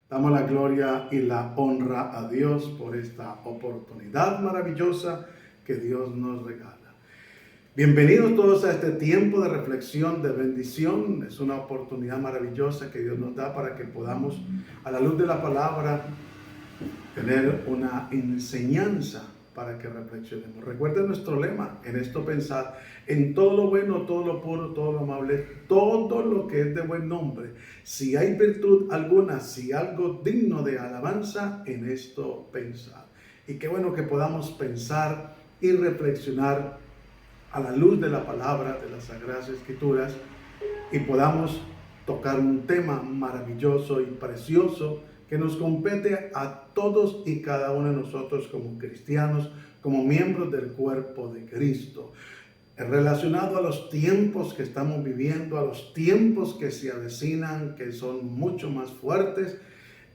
Damos la gloria y la honra a Dios por esta oportunidad maravillosa que Dios nos regala. Bienvenidos todos a este tiempo de reflexión, de bendición. Es una oportunidad maravillosa que Dios nos da para que podamos, a la luz de la palabra, tener una enseñanza para que reflexionemos. Recuerden nuestro lema: en esto pensad, en todo lo bueno, todo lo puro, todo lo amable, todo lo que es de buen nombre. Si hay virtud alguna, si algo digno de alabanza, en esto pensad. Y qué bueno que podamos pensar y reflexionar a la luz de la palabra, de las Sagradas Escrituras, y podamos tocar un tema maravilloso y precioso que nos compete a todos y cada uno de nosotros como cristianos, como miembros del cuerpo de Cristo, relacionado a los tiempos que estamos viviendo, a los tiempos que se avecinan, que son mucho más fuertes,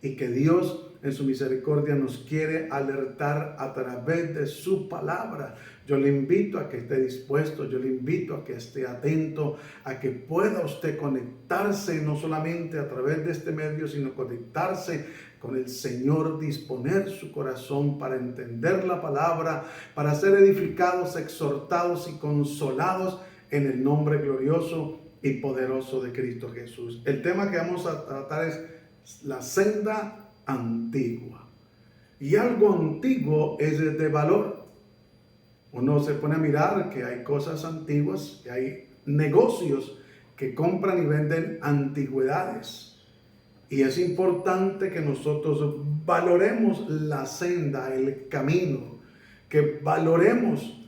y que Dios en su misericordia nos quiere alertar a través de su palabra. Yo le invito a que esté dispuesto, yo le invito a que esté atento, a que pueda usted conectarse no solamente a través de este medio, sino conectarse con el Señor, disponer su corazón para entender la palabra, para ser edificados, exhortados y consolados en el nombre glorioso y poderoso de Cristo Jesús. El tema que vamos a tratar es la senda antigua. Y algo antiguo es de valor. Uno se pone a mirar que hay cosas antiguas, que hay negocios que compran y venden antigüedades. Y es importante que nosotros valoremos la senda, el camino, que valoremos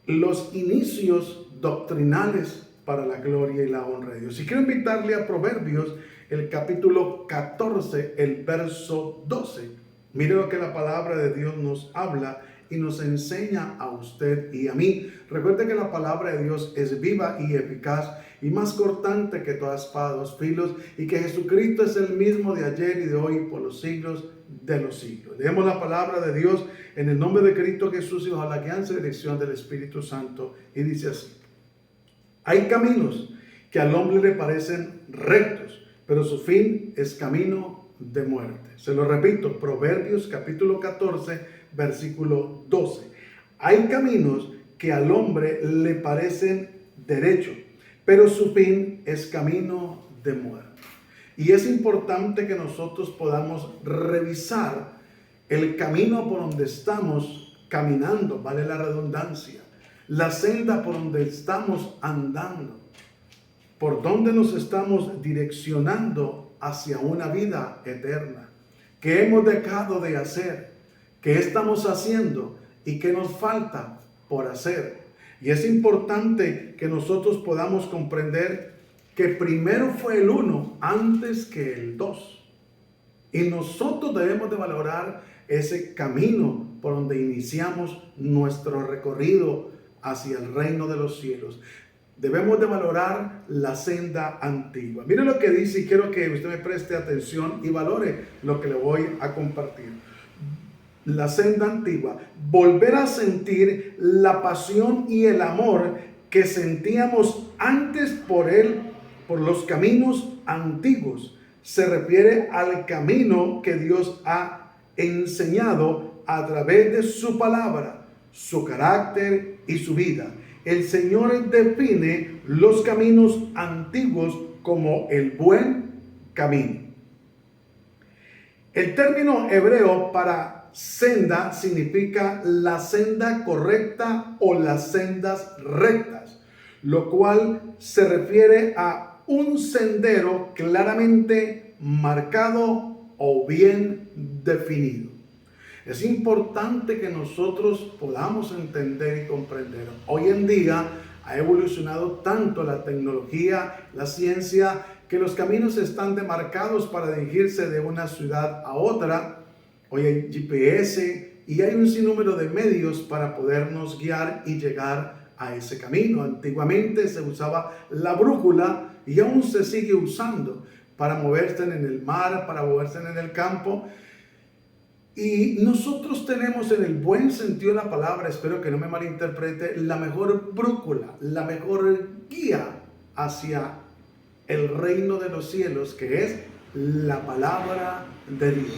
los inicios doctrinales para la gloria y la honra de Dios. Y quiero invitarle a Proverbios, el capítulo 14, el verso 12. Mire lo que la palabra de Dios nos habla y nos enseña a usted y a mí. Recuerde que la palabra de Dios es viva y eficaz y más cortante que toda espada de dos filos, y que Jesucristo es el mismo de ayer y de hoy por los siglos de los siglos. Leemos la palabra de Dios en el nombre de Cristo Jesús y bajo la guianza y dirección del Espíritu Santo, y dice así: hay caminos que al hombre le parecen rectos, pero su fin es camino de muerte. Se lo repito, Proverbios capítulo 14, versículo 12. Hay caminos que al hombre le parecen derechos, pero su fin es camino de muerte. Y es importante que nosotros podamos revisar el camino por donde estamos caminando, vale la redundancia, la senda por donde estamos andando, por donde nos estamos direccionando hacia una vida eterna. ¿Qué hemos dejado de hacer? ¿Qué estamos haciendo? ¿Y qué nos falta por hacer? Y es importante que nosotros podamos comprender que primero fue el uno antes que el dos. Y nosotros debemos de valorar ese camino por donde iniciamos nuestro recorrido hacia el reino de los cielos. Debemos de valorar la senda antigua. Mire lo que dice, y quiero que usted me preste atención y valore lo que le voy a compartir. La senda antigua: volver a sentir la pasión y el amor que sentíamos antes por él, por los caminos antiguos. Se refiere al camino que Dios ha enseñado a través de su palabra, su carácter y su vida. El Señor define los caminos antiguos como el buen camino. El término hebreo para senda significa la senda correcta o las sendas rectas, lo cual se refiere a un sendero claramente marcado o bien definido. Es importante que nosotros podamos entender y comprender. Hoy en día ha evolucionado tanto la tecnología, la ciencia, que los caminos están demarcados para dirigirse de una ciudad a otra. Hoy hay GPS y hay un sinnúmero de medios para podernos guiar y llegar a ese camino. Antiguamente se usaba la brújula y aún se sigue usando para moverse en el mar, para moverse en el campo. Y nosotros tenemos, en el buen sentido de la palabra, espero que no me malinterprete, la mejor brújula, la mejor guía hacia el reino de los cielos, que es la palabra de Dios,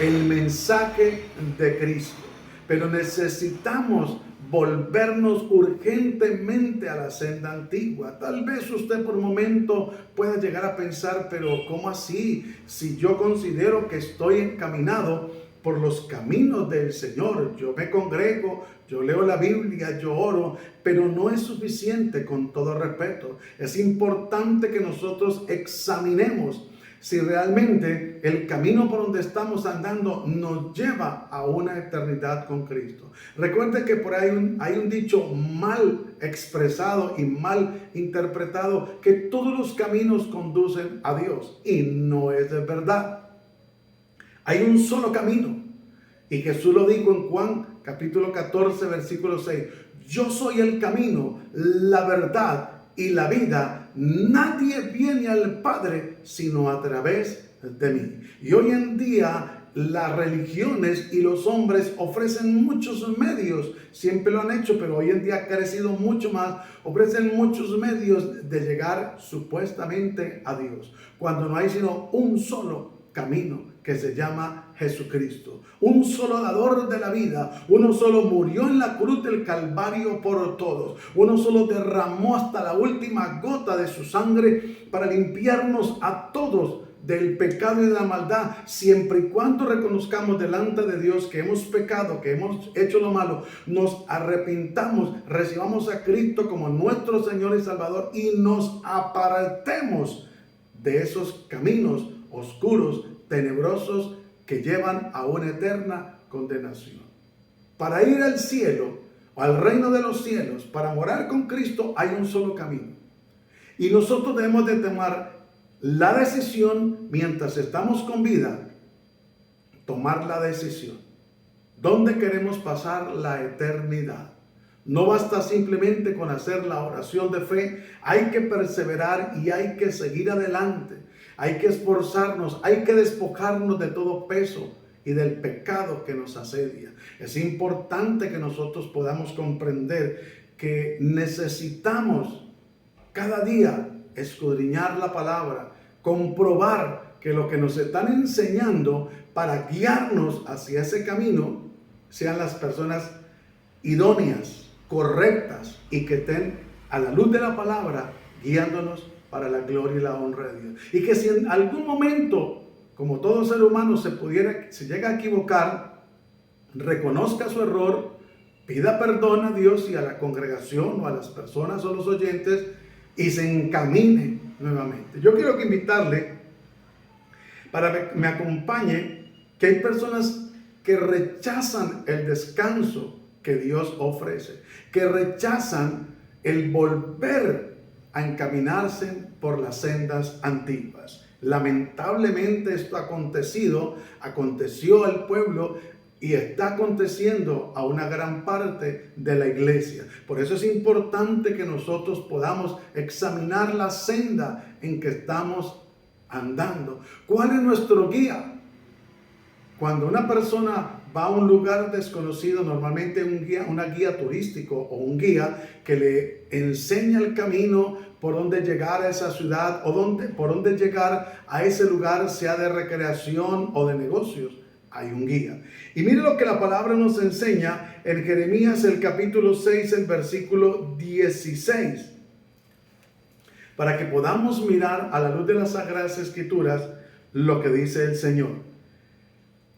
el mensaje de Cristo. Pero necesitamos volvernos urgentemente a la senda antigua. Tal vez usted por un momento pueda llegar a pensar, pero ¿cómo así? Si yo considero que estoy encaminado por los caminos del Señor, yo me congrego, yo leo la Biblia, yo oro, pero no es suficiente, con todo respeto. Es importante que nosotros examinemos si realmente el camino por donde estamos andando nos lleva a una eternidad con Cristo. Recuerde que por ahí hay un dicho mal expresado y mal interpretado, que todos los caminos conducen a Dios, y no es de verdad. Hay un solo camino, y Jesús lo dijo en Juan capítulo 14 versículo 6: yo soy el camino, la verdad y la vida. Nadie viene al Padre sino a través de mí. Y hoy en día las religiones y los hombres ofrecen muchos medios, siempre lo han hecho, pero hoy en día ha crecido mucho más, ofrecen muchos medios de llegar supuestamente a Dios, cuando no hay sino un solo camino, que se llama Jesucristo. Un solo dador de la vida, uno solo murió en la cruz del Calvario por todos, uno solo derramó hasta la última gota de su sangre para limpiarnos a todos del pecado y de la maldad, siempre y cuando reconozcamos delante de Dios que hemos pecado, que hemos hecho lo malo, nos arrepintamos, recibamos a Cristo como nuestro Señor y Salvador y nos apartemos de esos caminos oscuros, tenebrosos, que llevan a una eterna condenación. Para ir al cielo, al reino de los cielos, para morar con Cristo, hay un solo camino. Y nosotros debemos de tomar la decisión mientras estamos con vida, tomar la decisión. ¿Dónde queremos pasar la eternidad? No basta simplemente con hacer la oración de fe, hay que perseverar y hay que seguir adelante. Hay que esforzarnos, hay que despojarnos de todo peso y del pecado que nos asedia. Es importante que nosotros podamos comprender que necesitamos cada día escudriñar la palabra, comprobar que lo que nos están enseñando para guiarnos hacia ese camino sean las personas idóneas, correctas y que estén a la luz de la palabra guiándonos para la gloria y la honra de Dios. Y que si en algún momento, como todo ser humano, se llega a equivocar, reconozca su error, pida perdón a Dios y a la congregación o a las personas o los oyentes y se encamine nuevamente. Yo quiero que invitarle para que me acompañe, que hay personas que rechazan el descanso que Dios ofrece, que rechazan el volver a encaminarse por las sendas antiguas. Lamentablemente esto aconteció al pueblo y está aconteciendo a una gran parte de la iglesia. Por eso es importante que nosotros podamos examinar la senda en que estamos andando. ¿Cuál es nuestro guía? Cuando una persona va a un lugar desconocido, normalmente una guía turístico o un guía que le enseña el camino por donde llegar a esa ciudad o por donde llegar a ese lugar, sea de recreación o de negocios. Hay un guía. Y mire lo que la palabra nos enseña en Jeremías el capítulo 6, el versículo 16. Para que podamos mirar a la luz de las Sagradas Escrituras lo que dice el Señor.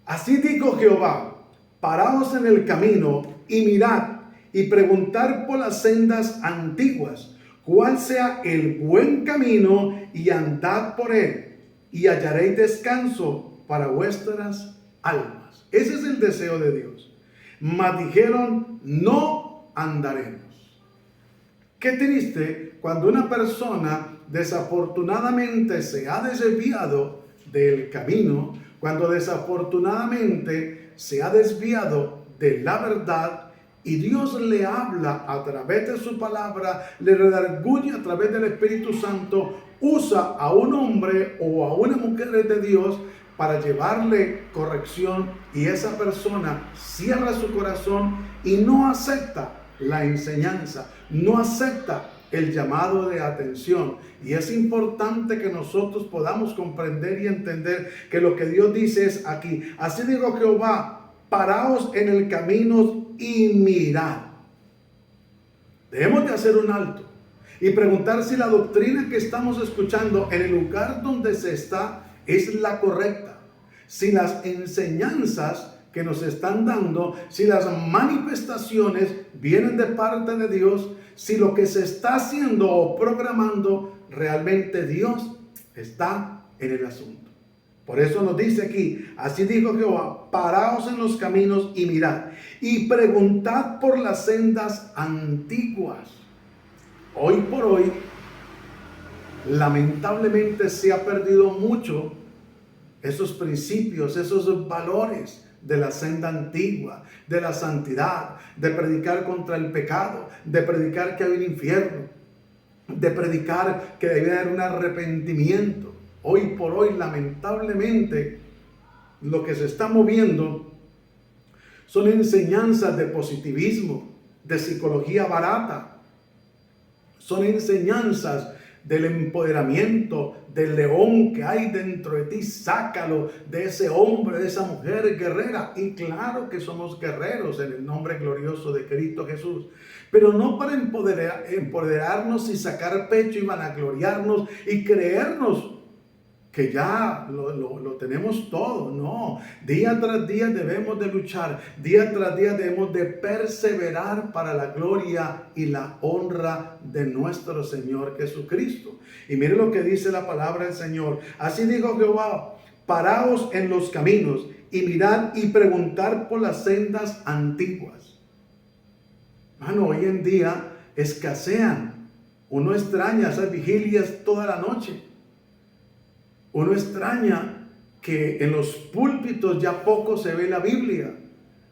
Así dijo Jehová: paraos en el camino y mirad y preguntar por las sendas antiguas, cuál sea el buen camino, y andad por él, y hallaréis descanso para vuestras almas. Ese es el deseo de Dios. Mas dijeron: no andaremos. Qué triste cuando una persona desafortunadamente se ha desviado del camino, cuando desafortunadamente se ha desviado de la verdad, y Dios le habla a través de su palabra, le redarguye a través del Espíritu Santo, usa a un hombre o a una mujer de Dios para llevarle corrección, y esa persona cierra su corazón y no acepta la enseñanza, no acepta el llamado de atención. Y es importante que nosotros podamos comprender y entender que lo que Dios dice es aquí: así dijo Jehová, paraos en el camino y mirad. Debemos de hacer un alto y preguntar si la doctrina que estamos escuchando en el lugar donde se está es la correcta. Si las enseñanzas que nos están dando, si las manifestaciones vienen de parte de Dios, si lo que se está haciendo o programando, realmente Dios está en el asunto. Por eso nos dice aquí: así dijo Jehová, paraos en los caminos y mirad, y preguntad por las sendas antiguas. Hoy por hoy, lamentablemente se ha perdido mucho esos principios, esos valores de la senda antigua, de la santidad, de predicar contra el pecado, de predicar que hay un infierno, de predicar que debe haber un arrepentimiento. Hoy por hoy, lamentablemente, lo que se está moviendo son enseñanzas de positivismo, de psicología barata. Son enseñanzas del empoderamiento del león que hay dentro de ti. Sácalo de ese hombre, de esa mujer guerrera. Y claro que somos guerreros en el nombre glorioso de Cristo Jesús. Pero no para empoderarnos y sacar pecho y vanagloriarnos y creernos que ya lo tenemos todo. No, día tras día debemos de luchar, día tras día debemos de perseverar para la gloria y la honra de nuestro Señor Jesucristo. Y mire lo que dice la palabra del Señor: así dijo Jehová, paraos en los caminos y mirad y preguntar por las sendas antiguas. Mano, hoy en día escasean. Uno extraña esas vigilias toda la noche. Uno extraña que en los púlpitos ya poco se ve la Biblia.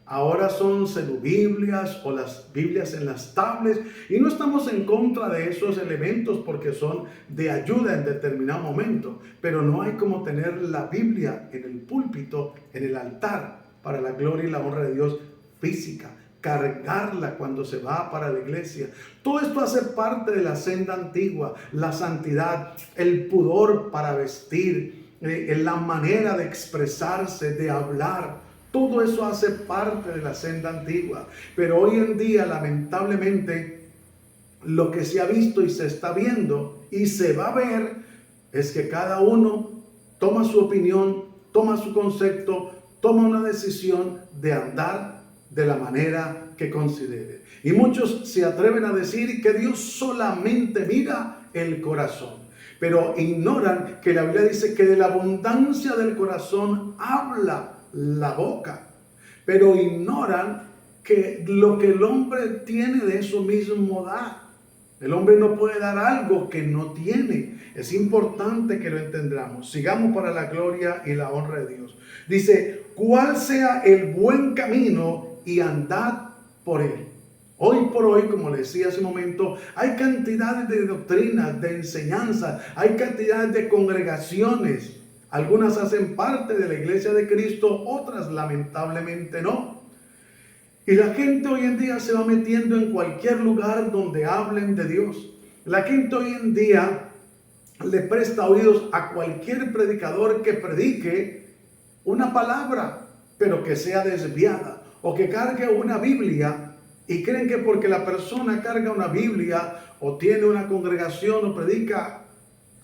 Ahora son celubiblias o las Biblias en las tablets. Y no estamos en contra de esos elementos porque son de ayuda en determinado momento. Pero no hay como tener la Biblia en el púlpito, en el altar, para la gloria y la honra de Dios, física. Cargarla cuando se va para la iglesia. Todo esto hace parte de la senda antigua, la santidad, el pudor para vestir, la manera de expresarse, de hablar. Todo eso hace parte de la senda antigua. Pero hoy en día, lamentablemente, lo que se ha visto y se está viendo y se va a ver es que cada uno toma su opinión, toma su concepto, toma una decisión de andar de la manera que considere. Y muchos se atreven a decir que Dios solamente mira el corazón, pero ignoran que la Biblia dice que de la abundancia del corazón habla la boca. Pero ignoran que lo que el hombre tiene de eso mismo da. El hombre no puede dar algo que no tiene. Es importante que lo entendamos. Sigamos para la gloria y la honra de Dios. Dice: ¿cuál sea el buen camino? Y andad por él. Hoy por hoy, como le decía hace un momento, hay cantidades de doctrinas, de enseñanzas, hay cantidades de congregaciones. Algunas hacen parte de la iglesia de Cristo, otras lamentablemente no. Y la gente hoy en día se va metiendo en cualquier lugar donde hablen de Dios. La gente hoy en día le presta oídos a cualquier predicador que predique una palabra, pero que sea desviada, o que cargue una Biblia, y creen que porque la persona carga una Biblia o tiene una congregación o predica,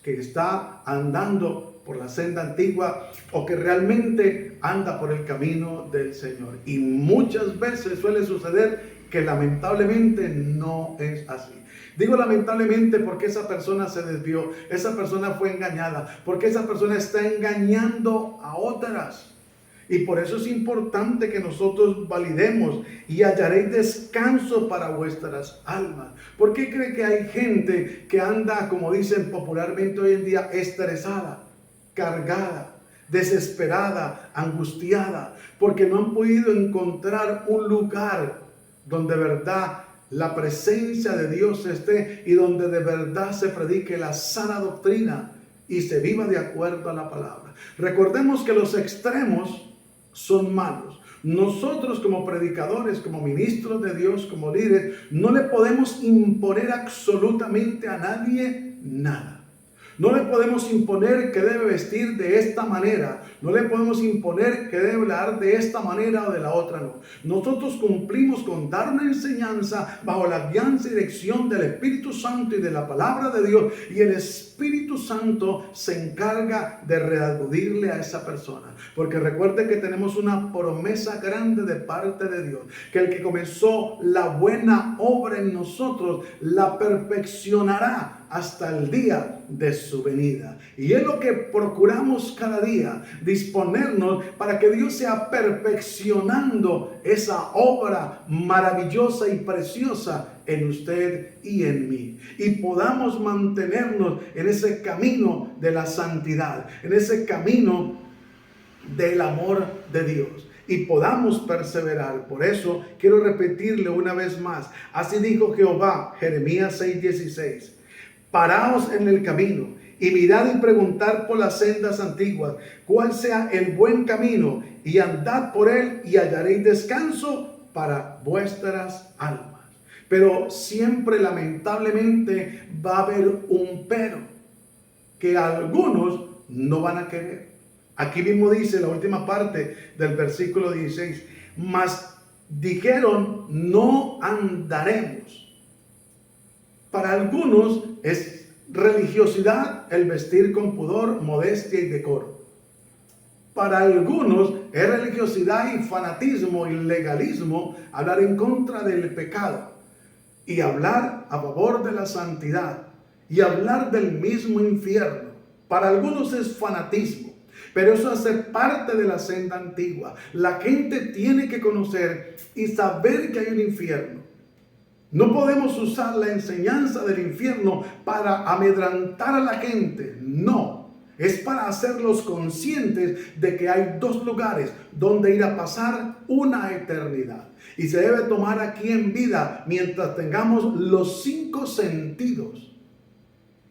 que está andando por la senda antigua o que realmente anda por el camino del Señor. Y muchas veces suele suceder que lamentablemente no es así. Digo lamentablemente porque esa persona se desvió, esa persona fue engañada, porque esa persona está engañando a otras. Y por eso es importante que nosotros validemos: y hallaréis descanso para vuestras almas. ¿Por qué cree que hay gente que anda, como dicen popularmente hoy en día, estresada, cargada, desesperada, angustiada? Porque no han podido encontrar un lugar donde de verdad la presencia de Dios esté y donde de verdad se predique la sana doctrina y se viva de acuerdo a la palabra. Recordemos que los extremos son malos. Nosotros como predicadores, como ministros de Dios, como líderes, no le podemos imponer absolutamente a nadie nada. No le podemos imponer que debe vestir de esta manera. No le podemos imponer que debe hablar de esta manera o de la otra, no. Nosotros cumplimos con dar una enseñanza bajo la guianza y dirección del Espíritu Santo y de la palabra de Dios. Y el Espíritu Santo se encarga de redarguirle a esa persona. Porque recuerde que tenemos una promesa grande de parte de Dios. Que el que comenzó la buena obra en nosotros, la perfeccionará hasta el día de su venida. Y es lo que procuramos cada día, disponernos para que Dios sea perfeccionando esa obra maravillosa y preciosa en usted y en mí. Y podamos mantenernos en ese camino de la santidad, en ese camino del amor de Dios. Y podamos perseverar. Por eso quiero repetirle una vez más. Así dijo Jehová, Jeremías 6:16. Paraos en el camino y mirad y preguntad por las sendas antiguas, cuál sea el buen camino, y andad por él y hallaréis descanso para vuestras almas. Pero siempre, lamentablemente, va a haber un pero, que algunos no van a querer. Aquí mismo dice la última parte del versículo 16, mas dijeron, no andaremos. Para algunos es religiosidad el vestir con pudor, modestia y decoro. Para algunos es religiosidad y fanatismo y legalismo hablar en contra del pecado y hablar a favor de la santidad y hablar del mismo infierno. Para algunos es fanatismo, pero eso hace parte de la senda antigua. La gente tiene que conocer y saber que hay un infierno. No podemos usar la enseñanza del infierno para amedrantar a la gente. No, es para hacerlos conscientes de que hay dos lugares donde ir a pasar una eternidad. Y se debe tomar aquí en vida mientras tengamos los 5 sentidos.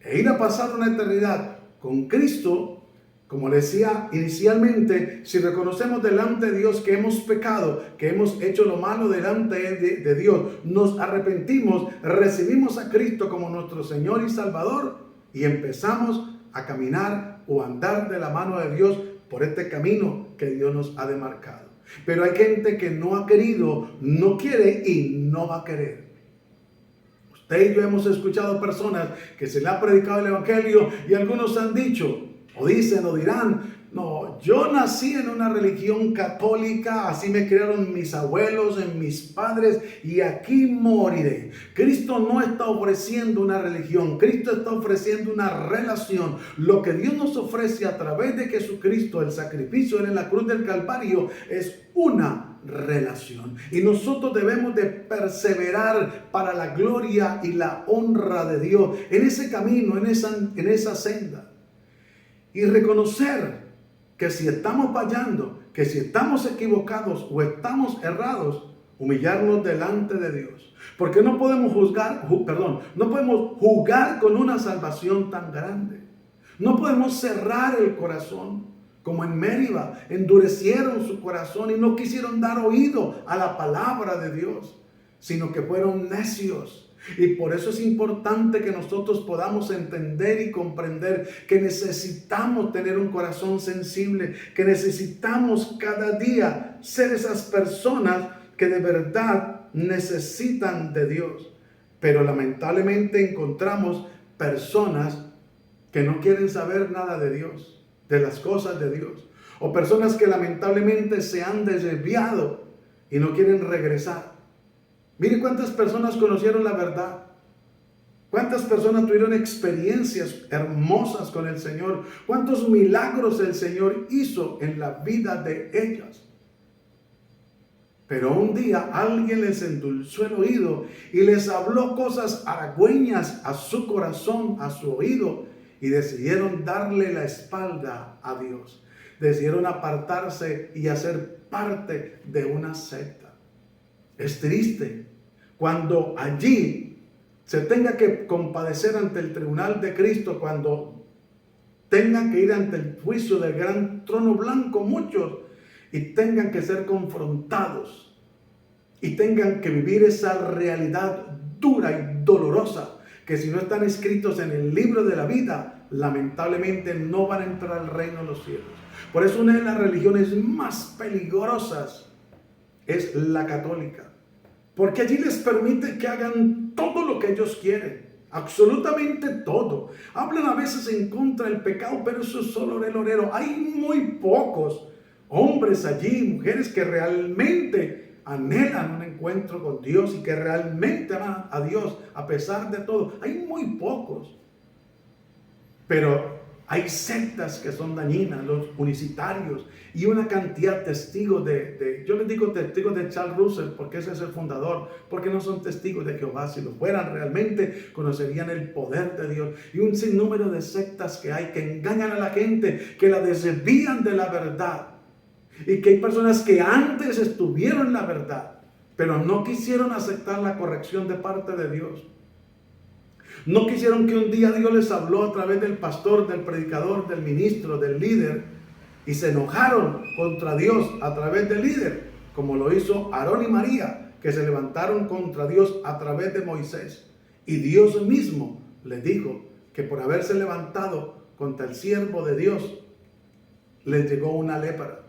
E ir a pasar una eternidad con Cristo. Como le decía inicialmente, si reconocemos delante de Dios que hemos pecado, que hemos hecho lo malo delante de Dios, nos arrepentimos, recibimos a Cristo como nuestro Señor y Salvador y empezamos a caminar o andar de la mano de Dios por este camino que Dios nos ha demarcado. Pero hay gente que no ha querido, no quiere y no va a querer. Usted y yo hemos escuchado personas que se le ha predicado el Evangelio y algunos han dicho, o dicen o dirán, no, yo nací en una religión católica, así me criaron mis abuelos, en mis padres, y aquí moriré. Cristo no está ofreciendo una religión, Cristo está ofreciendo una relación. Lo que Dios nos ofrece a través de Jesucristo, el sacrificio en la cruz del Calvario, es una relación. Y nosotros debemos de perseverar para la gloria y la honra de Dios, en ese camino, en esa senda. Y reconocer que si estamos fallando, que si estamos equivocados o estamos errados, humillarnos delante de Dios. Porque no podemos no podemos jugar con una salvación tan grande. No podemos cerrar el corazón. Como en Meriba, endurecieron su corazón y no quisieron dar oído a la palabra de Dios, sino que fueron necios. Y por eso es importante que nosotros podamos entender y comprender que necesitamos tener un corazón sensible, que necesitamos cada día ser esas personas que de verdad necesitan de Dios. Pero lamentablemente encontramos personas que no quieren saber nada de Dios, de las cosas de Dios, o personas que lamentablemente se han desviado y no quieren regresar. Mire cuántas personas conocieron la verdad. Cuántas personas tuvieron experiencias hermosas con el Señor. Cuántos milagros el Señor hizo en la vida de ellas. Pero un día alguien les endulzó el oído y les habló cosas halagüeñas a su corazón, a su oído, y decidieron darle la espalda a Dios. Decidieron apartarse y hacer parte de una secta. Es triste cuando allí se tenga que compadecer ante el tribunal de Cristo, cuando tengan que ir ante el juicio del gran trono blanco muchos, y tengan que ser confrontados y tengan que vivir esa realidad dura y dolorosa, que si no están escritos en el libro de la vida, lamentablemente no van a entrar al reino de los cielos. Por eso una de las religiones más peligrosas es la católica, porque allí les permite que hagan todo lo que ellos quieren, absolutamente todo. Hablan a veces en contra del pecado, pero eso es solo el orero. Hay muy pocos hombres allí, mujeres que realmente anhelan un encuentro con Dios y que realmente aman a Dios a pesar de todo. Hay muy pocos, pero hay sectas que son dañinas, los unicitarios, y una cantidad de testigos yo les digo testigos de Charles Russell, porque ese es el fundador, porque no son testigos de Jehová. Si lo fueran realmente, conocerían el poder de Dios. Y un sinnúmero de sectas que hay, que engañan a la gente, que la desvían de la verdad. Y que hay personas que antes estuvieron en la verdad, pero no quisieron aceptar la corrección de parte de Dios. No quisieron que un día Dios les habló a través del pastor, del predicador, del ministro, del líder, y se enojaron contra Dios a través del líder, como lo hizo Aarón y María, que se levantaron contra Dios a través de Moisés. Y Dios mismo les dijo que por haberse levantado contra el siervo de Dios, les llegó una lepra.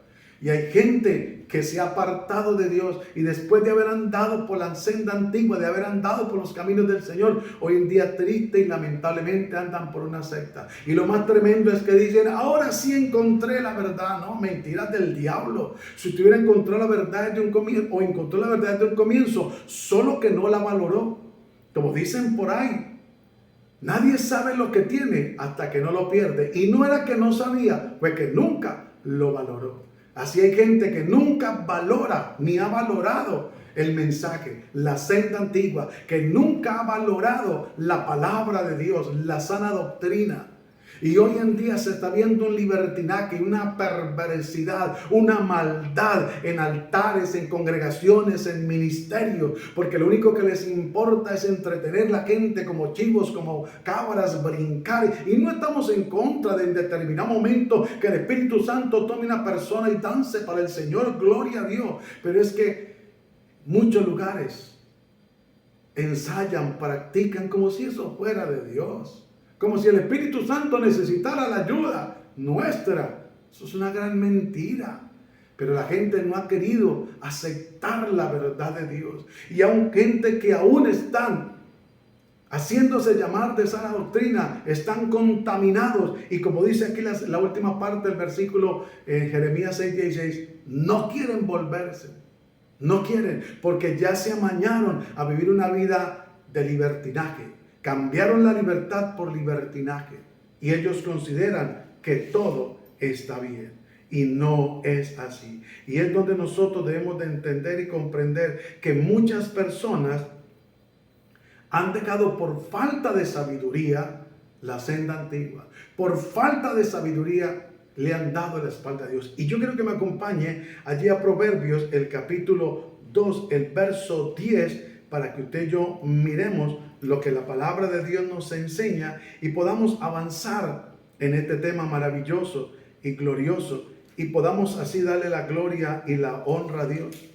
Y hay gente que se ha apartado de Dios y después de haber andado por la senda antigua, de haber andado por los caminos del Señor, hoy en día triste y lamentablemente andan por una secta. Y lo más tremendo es que dicen, ahora sí encontré la verdad. No, mentiras del diablo. Si usted hubiera encontrado la verdad desde un comienzo, o encontró la verdad desde un comienzo, solo que no la valoró. Como dicen por ahí, nadie sabe lo que tiene hasta que no lo pierde. Y no era que no sabía, fue que nunca lo valoró. Así hay gente que nunca valora ni ha valorado el mensaje, la senda antigua, que nunca ha valorado la palabra de Dios, la sana doctrina. Y hoy en día se está viendo un libertinaje, una perversidad, una maldad en altares, en congregaciones, en ministerios, porque lo único que les importa es entretener a la gente como chivos, como cabras, brincar. Y no estamos en contra de en determinado momento que el Espíritu Santo tome una persona y dance para el Señor, gloria a Dios. Pero es que muchos lugares ensayan, practican como si eso fuera de Dios. Como si el Espíritu Santo necesitara la ayuda nuestra. Eso es una gran mentira. Pero la gente no ha querido aceptar la verdad de Dios. Y aún gente que aún están haciéndose llamar de sana doctrina, están contaminados. Y como dice aquí la última parte del versículo en Jeremías 6:16, no quieren volverse. No quieren, porque ya se amañaron a vivir una vida de libertinaje. Cambiaron la libertad por libertinaje y ellos consideran que todo está bien y no es así. Y es donde nosotros debemos de entender y comprender que muchas personas han dejado por falta de sabiduría la senda antigua. Por falta de sabiduría le han dado la espalda a Dios. Y yo quiero que me acompañe allí a Proverbios, el capítulo 2, el verso 10, para que usted y yo miremos lo que la palabra de Dios nos enseña y podamos avanzar en este tema maravilloso y glorioso y podamos así darle la gloria y la honra a Dios.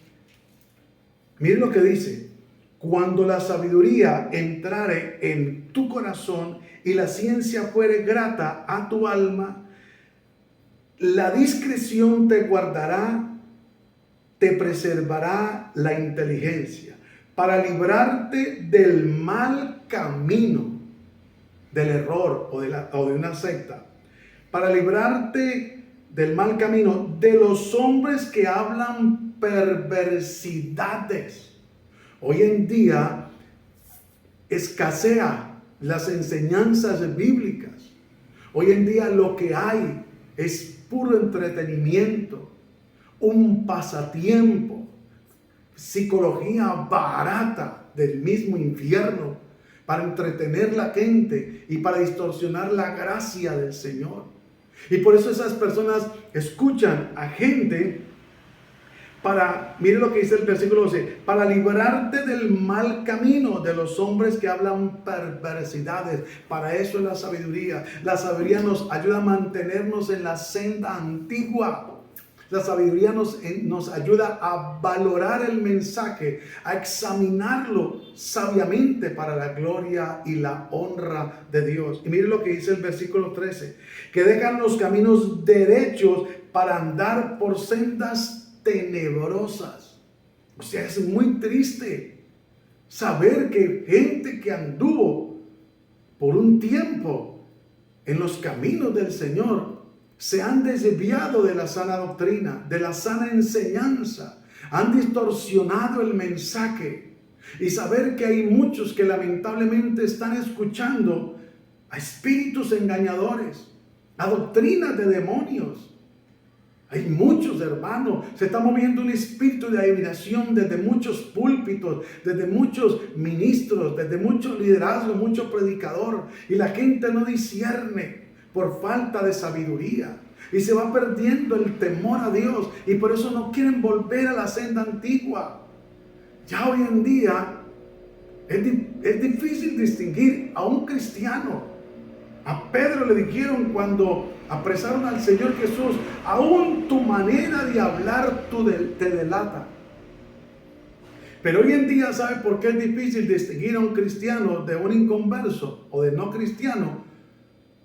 Miren lo que dice: cuando la sabiduría entrare en tu corazón y la ciencia fuere grata a tu alma, la discreción te guardará, te preservará la inteligencia, para librarte del mal camino, del error o de una secta, para librarte del mal camino de los hombres que hablan perversidades. Hoy en día escasea las enseñanzas bíblicas. Hoy en día lo que hay es puro entretenimiento, un pasatiempo, psicología barata del mismo infierno para entretener la gente y para distorsionar la gracia del Señor. Y por eso esas personas escuchan a gente mire lo que dice el versículo 12, para librarte del mal camino de los hombres que hablan perversidades. Para eso es la sabiduría. La sabiduría nos ayuda a mantenernos en la senda antigua. La sabiduría nos ayuda a valorar el mensaje, a examinarlo sabiamente para la gloria y la honra de Dios. Y mire lo que dice el versículo 13, que dejan los caminos derechos para andar por sendas tenebrosas. O sea, es muy triste saber que gente que anduvo por un tiempo en los caminos del Señor se han desviado de la sana doctrina, de la sana enseñanza, han distorsionado el mensaje. Y saber que hay muchos que lamentablemente están escuchando a espíritus engañadores, a doctrinas de demonios. Hay muchos, hermanos, se está moviendo un espíritu de adivinación desde muchos púlpitos, desde muchos ministros, desde mucho liderazgo, mucho predicador. Y la gente no discierne por falta de sabiduría. Y se va perdiendo el temor a Dios. Y por eso no quieren volver a la senda antigua. Ya hoy en día es difícil distinguir a un cristiano. A Pedro le dijeron cuando apresaron al Señor Jesús, aún tu manera de hablar te delata. Pero hoy en día, ¿sabe por qué es difícil distinguir a un cristiano de un inconverso o de no cristiano?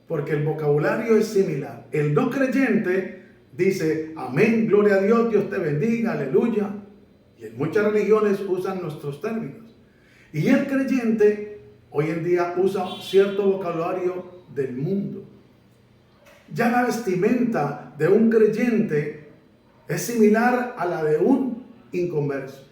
Porque el vocabulario es similar. El no creyente dice, amén, gloria a Dios, Dios te bendiga, aleluya. Y en muchas religiones usan nuestros términos. Y el creyente hoy en día usa cierto vocabulario del mundo. Ya la vestimenta de un creyente es similar a la de un inconverso.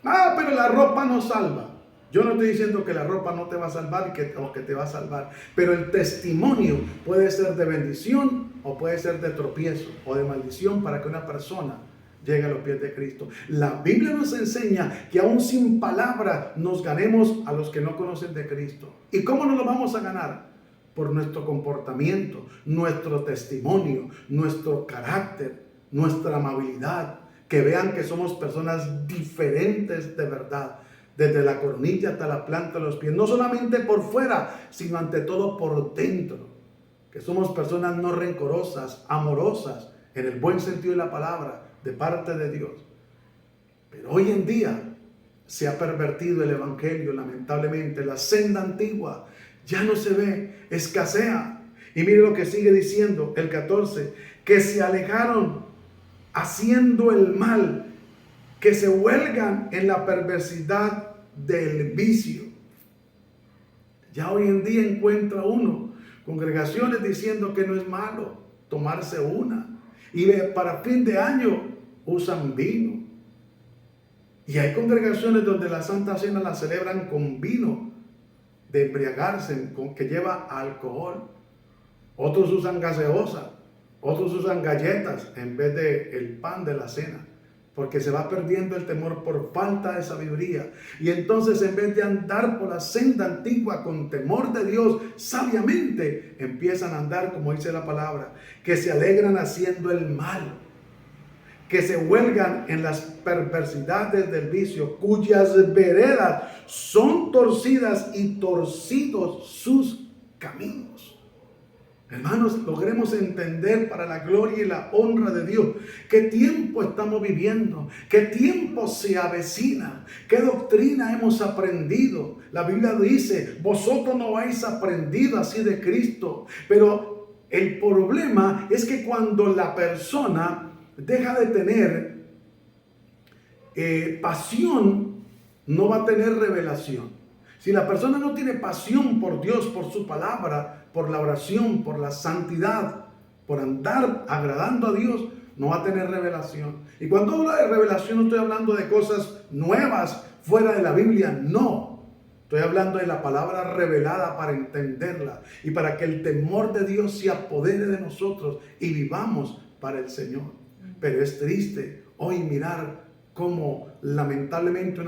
Ah, pero la ropa no salva. Yo no estoy diciendo que la ropa no te va a salvar o que te va a salvar, pero el testimonio puede ser de bendición o puede ser de tropiezo o de maldición para que una persona llegue a los pies de Cristo. La Biblia nos enseña que aún sin palabra nos ganemos a los que no conocen de Cristo. ¿Y cómo nos lo vamos a ganar? Por nuestro comportamiento, nuestro testimonio, nuestro carácter, nuestra amabilidad, que vean que somos personas diferentes de verdad. Desde la coronilla hasta la planta de los pies, no solamente por fuera, sino ante todo por dentro, que somos personas no rencorosas, amorosas, en el buen sentido de la palabra, de parte de Dios. Pero hoy en día se ha pervertido el evangelio, lamentablemente, la senda antigua ya no se ve, escasea. Y mire lo que sigue diciendo el 14, que se alejaron haciendo el mal, que se huelgan en la perversidad del vicio. Ya hoy en día encuentra uno congregaciones diciendo que no es malo tomarse una. Y para fin de año usan vino. Y hay congregaciones donde la Santa Cena la celebran con vino de embriagarse, que lleva alcohol. Otros usan gaseosa. Otros usan galletas en vez de el pan de la cena. Porque se va perdiendo el temor por falta de sabiduría. Y entonces en vez de andar por la senda antigua con temor de Dios, sabiamente empiezan a andar, como dice la palabra, que se alegran haciendo el mal, que se huelgan en las perversidades del vicio, cuyas veredas son torcidas y torcidos sus caminos. Hermanos, logremos entender para la gloria y la honra de Dios qué tiempo estamos viviendo, qué tiempo se avecina, qué doctrina hemos aprendido. La Biblia dice, vosotros no habéis aprendido así de Cristo. Pero el problema es que cuando la persona deja de tener pasión, no va a tener revelación. Si la persona no tiene pasión por Dios, por su palabra, por la oración, por la santidad, por andar agradando a Dios, no va a tener revelación. Y cuando hablo de revelación no estoy hablando de cosas nuevas fuera de la Biblia, no. Estoy hablando de la palabra revelada para entenderla y para que el temor de Dios se apodere de nosotros y vivamos para el Señor. Pero es triste hoy mirar cómo lamentablemente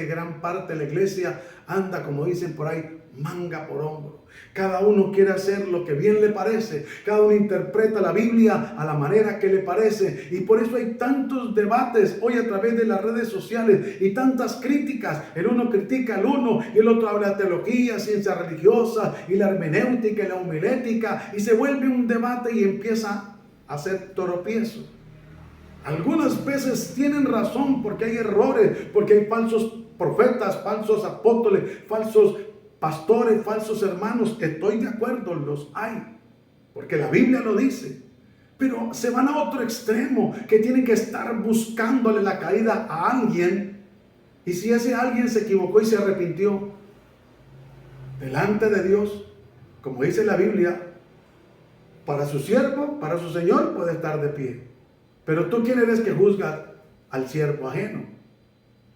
gran parte de la iglesia anda, como dicen por ahí, manga por hombro. Cada uno quiere hacer lo que bien le parece. Cada uno interpreta la Biblia a la manera que le parece. Y por eso hay tantos debates hoy a través de las redes sociales y tantas críticas. El uno critica al uno y el otro habla de teología, ciencia religiosa y la hermenéutica y la homilética. Y se vuelve un debate y empieza a hacer tropiezo. Algunas veces tienen razón porque hay errores, porque hay falsos profetas, falsos apóstoles, falsos pastores, falsos hermanos. Estoy de acuerdo, los hay, porque la Biblia lo dice. Pero se van a otro extremo, que tienen que estar buscándole la caída a alguien. Y si ese alguien se equivocó y se arrepintió delante de Dios, como dice la Biblia, para su siervo, para su Señor puede estar de pie. Pero tú, ¿quién eres que juzga al siervo ajeno?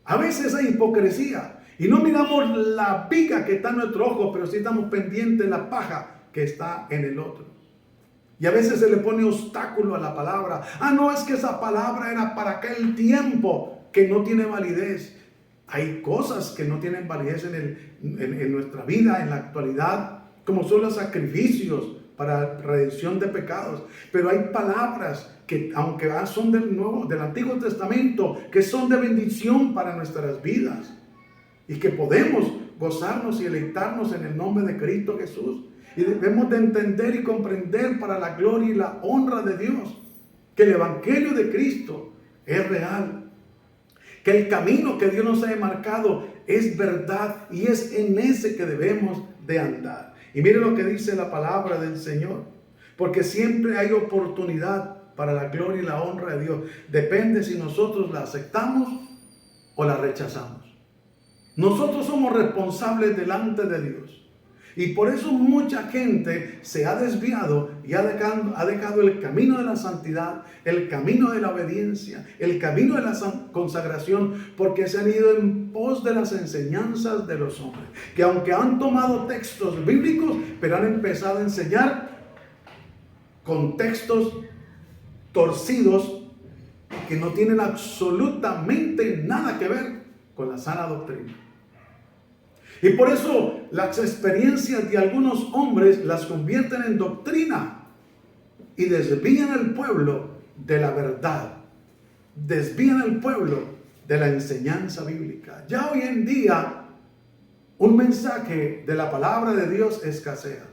A veces hay hipocresía y no miramos la viga que está en nuestro ojo, pero sí estamos pendientes de la paja que está en el otro. Y a veces se le pone obstáculo a la palabra. No, es que esa palabra era para aquel tiempo, que no tiene validez. Hay cosas que no tienen validez en nuestra vida, en la actualidad, como son los sacrificios para redención de pecados. Pero hay palabras que, aunque son del Antiguo Testamento, que son de bendición para nuestras vidas y que podemos gozarnos y deleitarnos en el nombre de Cristo Jesús. Y debemos de entender y comprender, para la gloria y la honra de Dios, que el Evangelio de Cristo es real, que el camino que Dios nos ha marcado es verdad, y es en ese que debemos de andar. Y mire lo que dice la palabra del Señor, porque siempre hay oportunidad para la gloria y la honra de Dios. Depende si nosotros la aceptamos o la rechazamos. Nosotros somos responsables delante de Dios. Y por eso mucha gente se ha desviado y ha dejado el camino de la santidad, el camino de la obediencia, el camino de la consagración, porque se han ido en pos de las enseñanzas de los hombres, que aunque han tomado textos bíblicos, pero han empezado a enseñar con textos torcidos que no tienen absolutamente nada que ver con la sana doctrina. Y por eso las experiencias de algunos hombres las convierten en doctrina y desvían al pueblo de la verdad, desvían al pueblo de la enseñanza bíblica. Ya hoy en día un mensaje de la palabra de Dios escasea.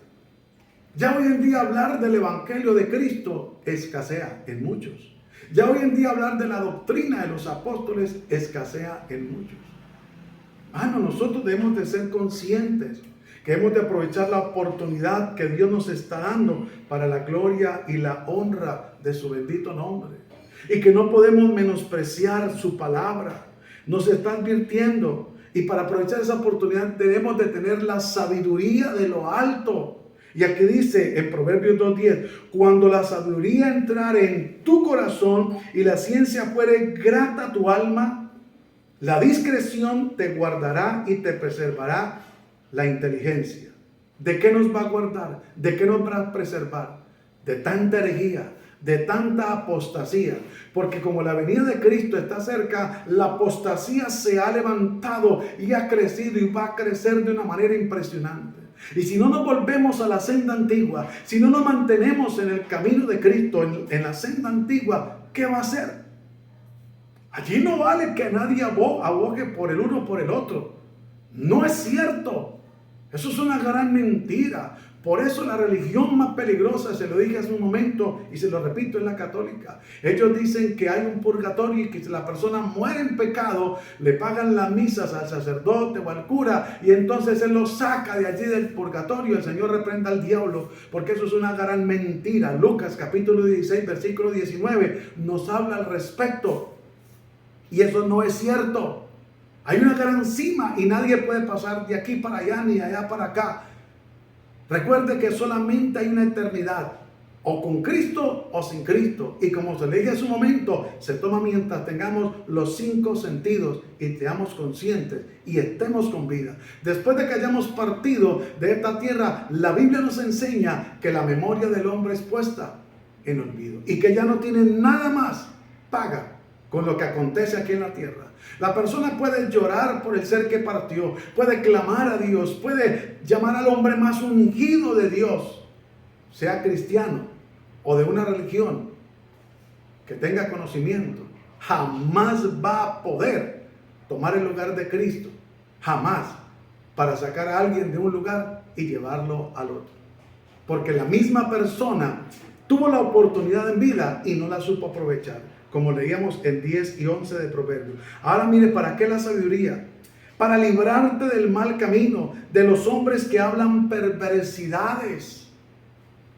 Ya hoy en día hablar del Evangelio de Cristo escasea en muchos. Ya hoy en día hablar de la doctrina de los apóstoles escasea en muchos. Nosotros debemos de ser conscientes que hemos de aprovechar la oportunidad que Dios nos está dando para la gloria y la honra de su bendito nombre. Y que no podemos menospreciar su palabra. Nos está advirtiendo. Y para aprovechar esa oportunidad debemos de tener la sabiduría de lo alto. Y aquí dice en Proverbios 2:10, cuando la sabiduría entrare en tu corazón y la ciencia fuere grata a tu alma, la discreción te guardará y te preservará la inteligencia. ¿De qué nos va a guardar? ¿De qué nos va a preservar? De tanta herejía, de tanta apostasía. Porque como la venida de Cristo está cerca, la apostasía se ha levantado y ha crecido y va a crecer de una manera impresionante. Y si no nos volvemos a la senda antigua, si no nos mantenemos en el camino de Cristo, en la senda antigua, ¿qué va a hacer? Allí no vale que nadie abogue por el uno o por el otro. No es cierto. Eso es una gran mentira. Por eso la religión más peligrosa, se lo dije hace un momento y se lo repito, es la católica. Ellos dicen que hay un purgatorio y que si la persona muere en pecado, le pagan las misas al sacerdote o al cura y entonces él lo saca de allí del purgatorio. El Señor reprenda al diablo, porque eso es una gran mentira. Lucas capítulo 16, versículo 19 nos habla al respecto. Y eso no es cierto. Hay una gran cima y nadie puede pasar de aquí para allá ni allá para acá. Recuerde que solamente hay una eternidad, o con Cristo o sin Cristo. Y como se le dije hace un momento, se toma mientras tengamos los 5 sentidos y seamos conscientes y estemos con vida. Después de que hayamos partido de esta tierra, la Biblia nos enseña que la memoria del hombre es puesta en olvido y que ya no tiene nada más paga con lo que acontece aquí en la tierra. La persona puede llorar por el ser que partió, puede clamar a Dios, puede llamar al hombre más ungido de Dios, sea cristiano o de una religión que tenga conocimiento. Jamás va a poder tomar el lugar de Cristo, jamás, para sacar a alguien de un lugar y llevarlo al otro. Porque la misma persona tuvo la oportunidad en vida y no la supo aprovechar. como leíamos en 10 y 11 de Proverbios. Ahora mire, ¿para qué la sabiduría? Para librarte del mal camino, de los hombres que hablan perversidades.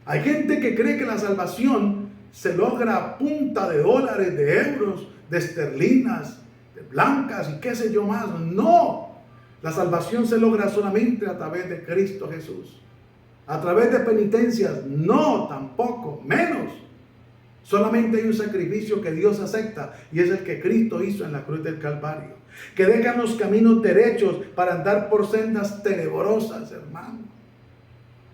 Hay gente que cree que la salvación se logra a punta de dólares, de euros, de esterlinas, de blancas y qué sé yo más. No, la salvación se logra solamente a través de Cristo Jesús. A través de penitencias, no, tampoco, menos. Solamente hay un sacrificio que Dios acepta y es el que Cristo hizo en la cruz del Calvario. Que dejan los caminos derechos para andar por sendas tenebrosas, hermano.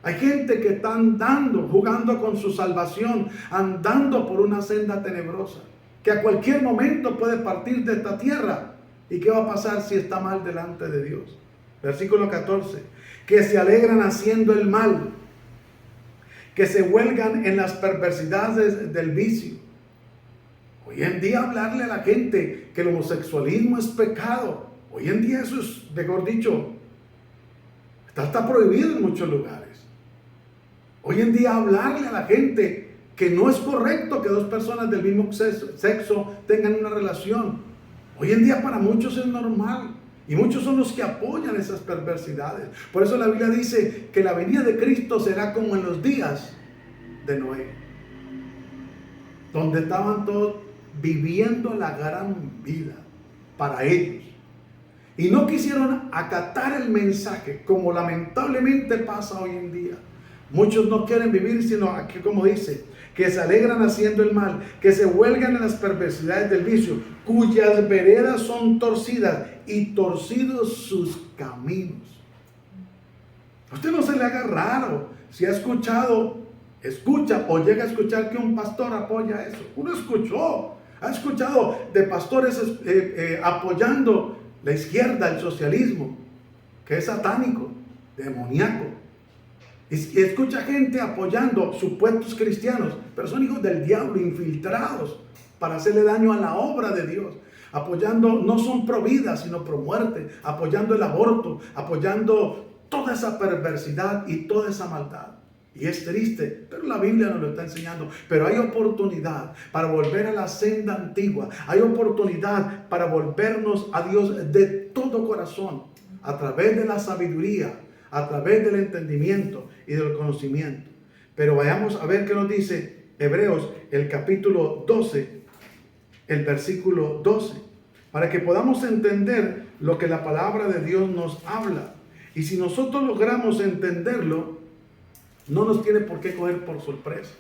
Hay gente que está andando, jugando con su salvación, andando por una senda tenebrosa, que a cualquier momento puede partir de esta tierra. ¿Y qué va a pasar si está mal delante de Dios? Versículo 14. Que se alegran haciendo el mal, que se huelgan en las perversidades del vicio. Hoy en día hablarle a la gente que el homosexualismo es pecado, hoy en día eso es, mejor dicho, está prohibido en muchos lugares. Hoy en día hablarle a la gente que no es correcto que dos personas del mismo sexo tengan una relación, hoy en día para muchos es normal. Y muchos son los que apoyan esas perversidades. Por eso la Biblia dice que la venida de Cristo será como en los días de Noé, donde estaban todos viviendo la gran vida para ellos. Y no quisieron acatar el mensaje, como lamentablemente pasa hoy en día. Muchos no quieren vivir, sino aquí como dice, que se alegran haciendo el mal, que se huelgan en las perversidades del vicio, cuyas veredas son torcidas y torcidos sus caminos. A usted no se le haga raro si ha escucha o llega a escuchar que un pastor apoya eso. Uno ha escuchado de pastores apoyando la izquierda, el socialismo, que es satánico, demoníaco. Y escucha gente apoyando supuestos cristianos, pero son hijos del diablo, infiltrados para hacerle daño a la obra de Dios. Apoyando, no son pro vida, sino pro muerte, apoyando el aborto, apoyando toda esa perversidad y toda esa maldad. Y es triste, pero la Biblia nos lo está enseñando. Pero hay oportunidad para volver a la senda antigua. Hay oportunidad para volvernos a Dios de todo corazón, a través de la sabiduría, a través del entendimiento y del conocimiento. Pero vayamos a ver qué nos dice Hebreos, el capítulo 12, el versículo 12, para que podamos entender lo que la palabra de Dios nos habla. Y si nosotros logramos entenderlo, no nos tiene por qué coger por sorpresa,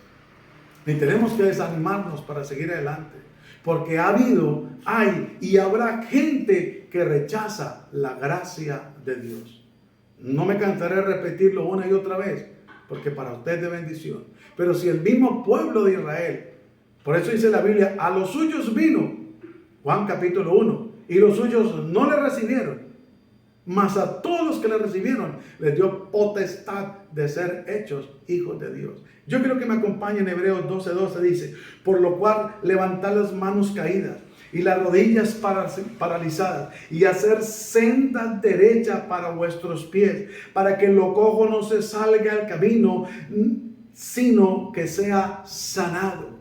ni tenemos que desanimarnos para seguir adelante, porque hay y habrá gente que rechaza la gracia de Dios. No me cansaré de repetirlo una y otra vez, porque para usted es de bendición. Pero si el mismo pueblo de Israel, por eso dice la Biblia, a los suyos vino, Juan capítulo 1, y los suyos no le recibieron, mas a todos los que le recibieron les dio potestad de ser hechos hijos de Dios. Yo quiero que me acompañen. Hebreos 12:12 dice, por lo cual levantad las manos caídas y las rodillas paralizadas, y hacer sendas derechas para vuestros pies, para que lo cojo no se salga al camino, sino que sea sanado.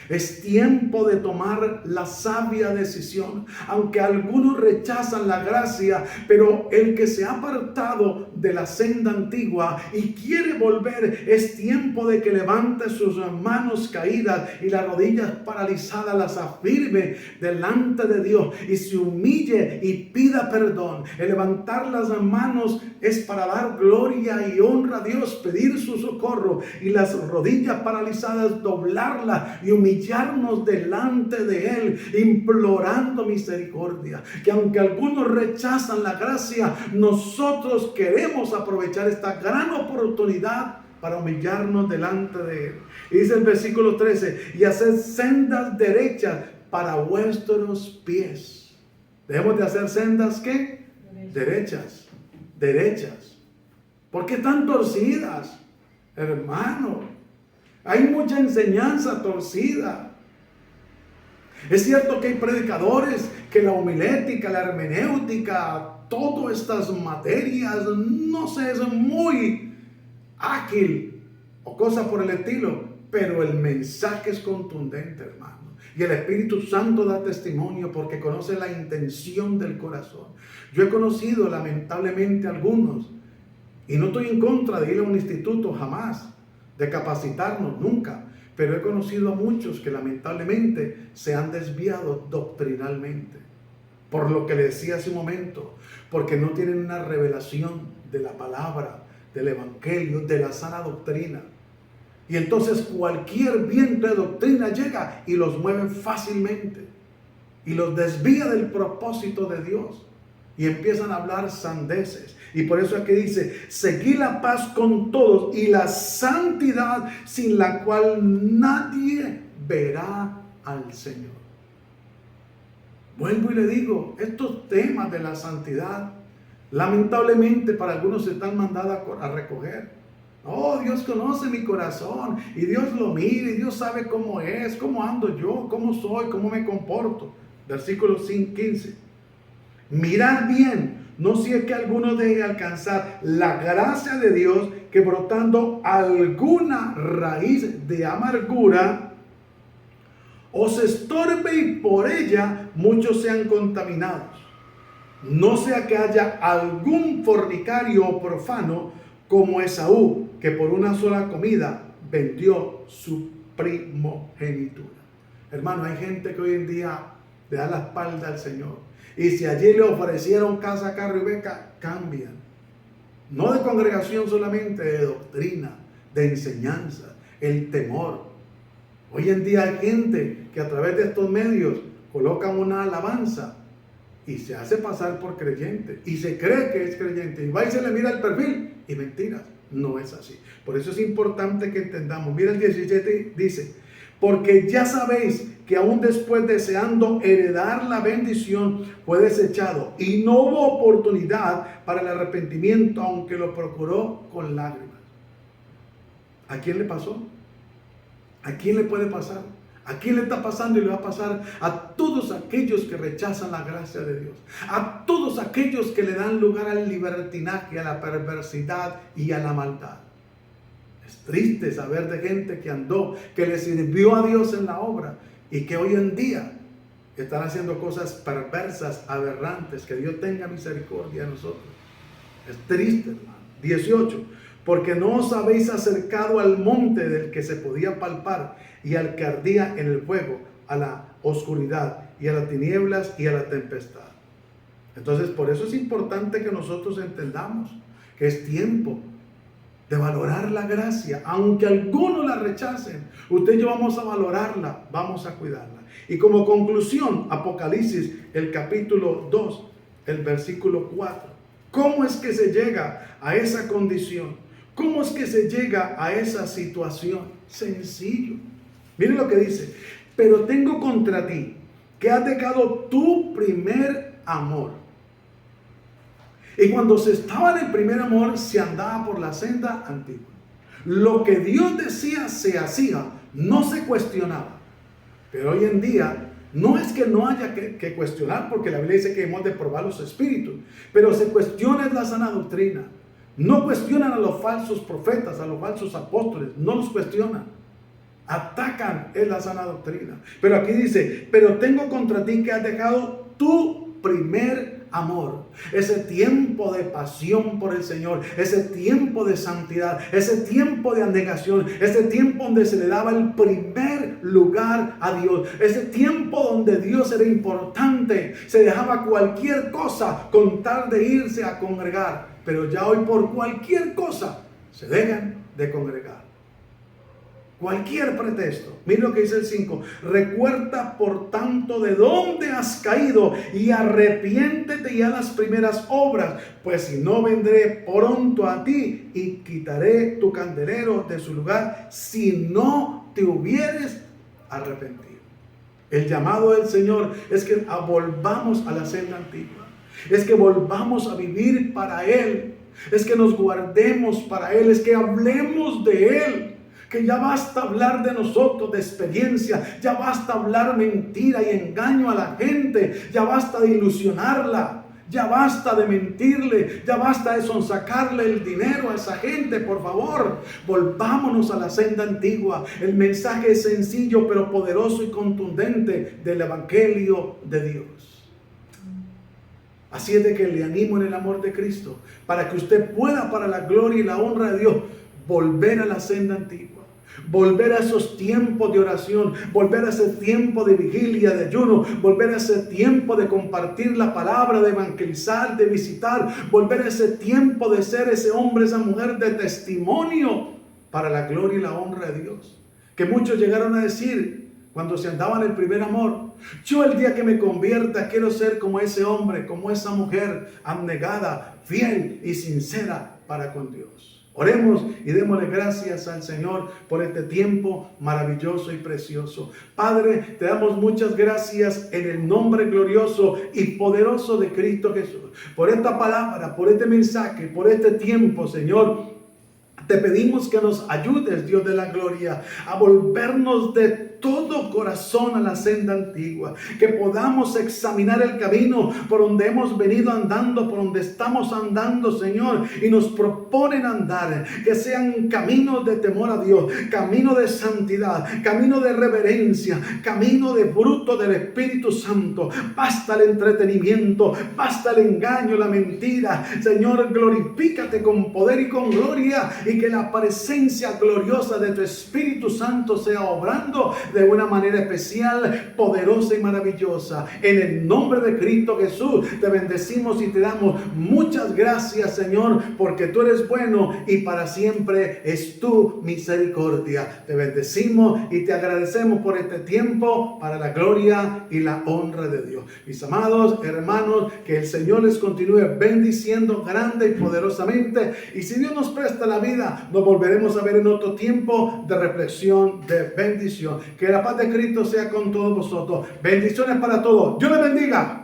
Es tiempo de tomar la sabia decisión, aunque algunos rechazan la gracia, pero el que se ha apartado de la senda antigua y quiere volver, es tiempo de que levante sus manos caídas y las rodillas paralizadas las afirme delante de Dios y se humille y pida perdón. El levantar las manos es para dar gloria y honra a Dios, pedir su socorro, y las rodillas paralizadas doblarlas y humillarnos delante de Él, implorando misericordia. Que aunque algunos rechazan la gracia, nosotros queremos aprovechar esta gran oportunidad para humillarnos delante de Él. Y dice el versículo 13, y hacer sendas derechas para vuestros pies. Debemos de hacer sendas, ¿qué? Derechas. ¿Por qué tan torcidas, hermano? Hay mucha enseñanza torcida. Es cierto que hay predicadores que la homilética, la hermenéutica, todas estas materias, no sé, es muy ágil o cosa por el estilo, pero el mensaje es contundente, hermano. Y el Espíritu Santo da testimonio porque conoce la intención del corazón. Yo he conocido lamentablemente algunos, y no estoy en contra de ir a un instituto jamás, de capacitarnos, nunca. Pero he conocido a muchos que lamentablemente se han desviado doctrinalmente. Por lo que le decía hace un momento, porque no tienen una revelación de la palabra, del evangelio, de la sana doctrina. Y entonces cualquier viento de doctrina llega y los mueve fácilmente. Y los desvía del propósito de Dios. Y empiezan a hablar sandeces. Y por eso aquí dice, seguid la paz con todos y la santidad sin la cual nadie verá al Señor. Vuelvo y le digo, estos temas de la santidad, lamentablemente para algunos se están mandados a recoger. Oh, Dios conoce mi corazón y Dios lo mira y Dios sabe cómo es, cómo ando yo, cómo soy, cómo me comporto. Versículo 15. Mirad bien, no sea que alguno deje alcanzar la gracia de Dios, que brotando alguna raíz de amargura os estorbe y por ella muchos sean contaminados. No sea que haya algún fornicario o profano como Esaú, que por una sola comida vendió su primogenitura. Hermano, hay gente que hoy en día le da la espalda al Señor. Y si allí le ofrecieron casa, carro y beca, cambian. No de congregación solamente, de doctrina, de enseñanza, el temor. Hoy en día hay gente que a través de estos medios colocan una alabanza y se hace pasar por creyente y se cree que es creyente y va y se le mira el perfil y mentiras, no es así. Por eso es importante que entendamos. Mira el 17, dice, porque ya sabéis que aún después deseando heredar la bendición fue desechado y no hubo oportunidad para el arrepentimiento, aunque lo procuró con lágrimas. ¿A quién le pasó? ¿A quién le puede pasar? ¿A quién le está pasando y le va a pasar? A todos aquellos que rechazan la gracia de Dios. A todos aquellos que le dan lugar al libertinaje, a la perversidad y a la maldad. Es triste saber de gente que andó, que le sirvió a Dios en la obra y que hoy en día están haciendo cosas perversas, aberrantes. Que Dios tenga misericordia de nosotros. Es triste, hermano. 18. Porque no os habéis acercado al monte del que se podía palpar y al que ardía en el fuego, a la oscuridad y a las tinieblas y a la tempestad. Entonces, por eso es importante que nosotros entendamos que es tiempo de valorar la gracia. Aunque algunos la rechacen, usted y yo vamos a valorarla, vamos a cuidarla. Y como conclusión, Apocalipsis, el capítulo 2, el versículo 4. ¿Cómo es que se llega a esa condición? ¿Cómo es que se llega a esa situación? Sencillo. Miren lo que dice. Pero tengo contra ti que has dejado tu primer amor. Y cuando se estaba en el primer amor, se andaba por la senda antigua. Lo que Dios decía se hacía, no se cuestionaba. Pero hoy en día no es que no haya que cuestionar, porque la Biblia dice que hemos de probar los espíritus, pero se cuestiona la sana doctrina. No cuestionan a los falsos profetas, a los falsos apóstoles, no los cuestionan. Atacan en la sana doctrina. Pero aquí dice, pero tengo contra ti que has dejado tu primer amor. Ese tiempo de pasión por el Señor, ese tiempo de santidad, ese tiempo de abnegación, ese tiempo donde se le daba el primer lugar a Dios, ese tiempo donde Dios era importante, se dejaba cualquier cosa con tal de irse a congregar. Pero ya hoy por cualquier cosa se dejan de congregar. Cualquier pretexto. Mira lo que dice el 5. Recuerda por tanto de dónde has caído y arrepiéntete ya las primeras obras, pues si no vendré pronto a ti y quitaré tu candelero de su lugar si no te hubieres arrepentido. El llamado del Señor es que volvamos a la senda antigua. Es que volvamos a vivir para Él. Es que nos guardemos para Él. Es que hablemos de Él. Que ya basta hablar de nosotros, de experiencia. Ya basta hablar mentira y engaño a la gente. Ya basta de ilusionarla. Ya basta de mentirle, ya basta de sonsacarle el dinero a esa gente, por favor. Volvámonos a la senda antigua. El mensaje es sencillo pero poderoso y contundente del Evangelio de Dios. Así es de que le animo en el amor de Cristo, para que usted pueda, para la gloria y la honra de Dios, volver a la senda antigua. Volver a esos tiempos de oración, volver a ese tiempo de vigilia, de ayuno, volver a ese tiempo de compartir la palabra, de evangelizar, de visitar, volver a ese tiempo de ser ese hombre, esa mujer de testimonio para la gloria y la honra de Dios. Que muchos llegaron a decir cuando se andaban en el primer amor: yo el día que me convierta quiero ser como ese hombre, como esa mujer abnegada, fiel y sincera para con Dios. Oremos y démosle gracias al Señor por este tiempo maravilloso y precioso. Padre, te damos muchas gracias en el nombre glorioso y poderoso de Cristo Jesús. Por esta palabra, por este mensaje, por este tiempo, Señor. Te pedimos que nos ayudes, Dios de la gloria, a volvernos de todo corazón a la senda antigua. Que podamos examinar el camino por donde hemos venido andando, por donde estamos andando, Señor, y nos proponen andar. Que sean caminos de temor a Dios, camino de santidad, camino de reverencia, camino de fruto del Espíritu Santo. Basta el entretenimiento, basta el engaño, la mentira. Señor, glorifícate con poder y con gloria, y que la presencia gloriosa de tu Espíritu Santo sea obrando de una manera especial, poderosa y maravillosa. En el nombre de Cristo Jesús te bendecimos y te damos muchas gracias, Señor, porque tú eres bueno y para siempre es tu misericordia. Te bendecimos y te agradecemos por este tiempo para la gloria y la honra de Dios. Mis amados hermanos, que el Señor les continúe bendiciendo grande y poderosamente, y si Dios nos presta la vida, nos volveremos a ver en otro tiempo de reflexión, de bendición. Que la paz de Cristo sea con todos vosotros. Bendiciones para todos. Dios les bendiga.